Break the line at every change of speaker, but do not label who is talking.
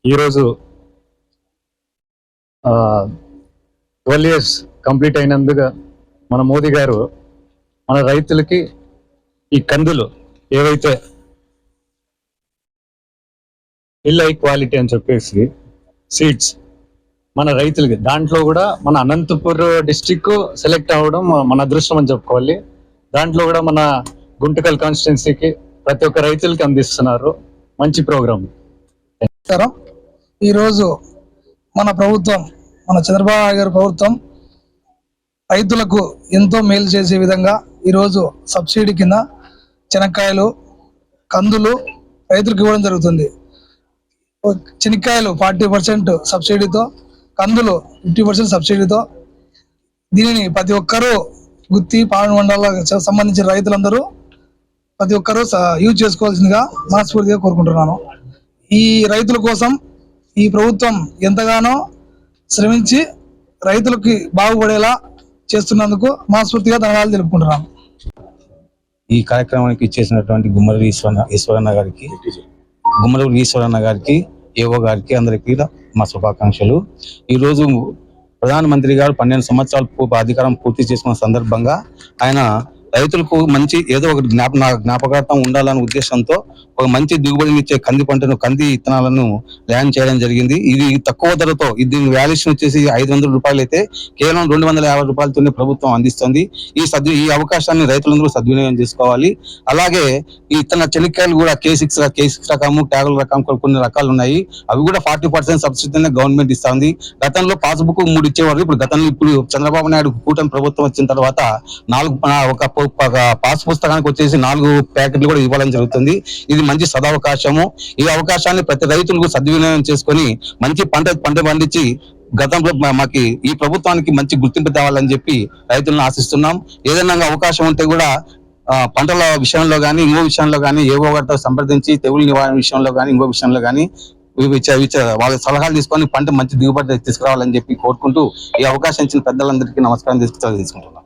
ఈరోజు 12 years complete అయినందుకు మన మోదీ గారు మన రైతులకి ఈ కందులు ఏవైతే హిల్ హై క్వాలిటీ అని చెప్పేసి సీడ్స్ మన రైతులకి, దాంట్లో కూడా మన అనంతపూర్ డిస్టిక్ సెలెక్ట్ అవ్వడం మన అదృష్టం అని చెప్పుకోవాలి. దాంట్లో కూడా మన గుంటకల్ కాన్స్టిట్యున్సీకి ప్రతి ఒక్క రైతులకి అందిస్తున్నారు. మంచి ప్రోగ్రామ్.
ఈరోజు మన ప్రభుత్వం, మన చంద్రబాబు నాయుడు గారి ప్రభుత్వం రైతులకు ఎంతో మేలు చేసే విధంగా ఈరోజు సబ్సిడీ కింద చెనక్కాయలు, కందులు రైతులకు ఇవ్వడం జరుగుతుంది. చెనక్కాయలు 40% సబ్సిడీతో, కందులు 50% సబ్సిడీతో. దీనిని ప్రతి ఒక్కరూ గుత్తి పాలన మండలాలకు సంబంధించిన రైతులందరూ ప్రతి ఒక్కరూ యూజ్ చేసుకోవాల్సిందిగా మనస్ఫూర్తిగా కోరుకుంటున్నాను. ఈ రైతుల కోసం ఈ ప్రభుత్వం ఎంతగానో శ్రమించి రైతులకి బాగుపడేలా చేస్తున్నందుకు మనస్ఫూర్తిగా ధన్యవాదాలు తెలుపుకుంటున్నాను.
ఈ కార్యక్రమానికి ఇచ్చేసినటువంటి గుమ్మడి ఈశ్వరన్న గారికి, ఏఓ గారికి అందరికీ మా శుభాకాంక్షలు. ఈరోజు ప్రధానమంత్రి గారు 12 సంవత్సరాలు అధికారం పూర్తి చేసుకున్న సందర్భంగా ఆయన రైతులకు మంచి ఏదో ఒక జ్ఞాపకార్థం ఉండాలనే ఉద్దేశంతో ఒక మంచి దిగుబడినిచ్చే కంది విత్తనాలను ల్యాండ్ చేయడం జరిగింది. ఇది తక్కువ ధరతో, దీని వాల్యుయేషన్ వచ్చేసి 500 రూపాయలు అయితే కేవలం 250 రూపాయలతోనే ప్రభుత్వం అందిస్తుంది. ఈ అవకాశాన్ని రైతులందరూ సద్వినియోగం చేసుకోవాలి. అలాగే ఈ చెనక్కాయలు కూడా K6 రకము, ట్యాగుల రకం కొన్ని రకాలు ఉన్నాయి. అవి కూడా 40% సబ్సిడీనే గవర్నమెంట్ ఇస్తుంది. గతంలో పాస్బుక్ 3 ఇచ్చేవారు. ఇప్పుడు చంద్రబాబు నాయుడు కూటమి ప్రభుత్వం వచ్చిన తర్వాత ఒక పాస్ పుస్తకానికి వచ్చేసి 4 ప్యాకెట్లు కూడా ఇవ్వడం జరుగుతుంది. ఇది మంచి సదవకాశము. ఈ అవకాశాన్ని ప్రతి రైతులకు సద్వినియోగం చేసుకొని మంచి పంట పండించి గతంలో మాకు ఈ ప్రభుత్వానికి మంచి గుర్తింపు తేవాలని చెప్పి రైతులను ఆశిస్తున్నాం. ఏదైనా అవకాశం ఉంటే కూడా పంటల విషయంలో కానీ, ఇంకో విషయంలో కానీ ఏవో ఒకరితో సంప్రదించి తెగులు నివారణ విషయంలో కానీ, ఇంకో విషయంలో కానీ వాళ్ళ సలహాలు తీసుకొని పంట మంచి దిగుబడి తీసుకురావాలని చెప్పి కోరుకుంటూ ఈ అవకాశం ఇచ్చిన పెద్దలందరికీ నమస్కారం తీసుకుంటున్నాం.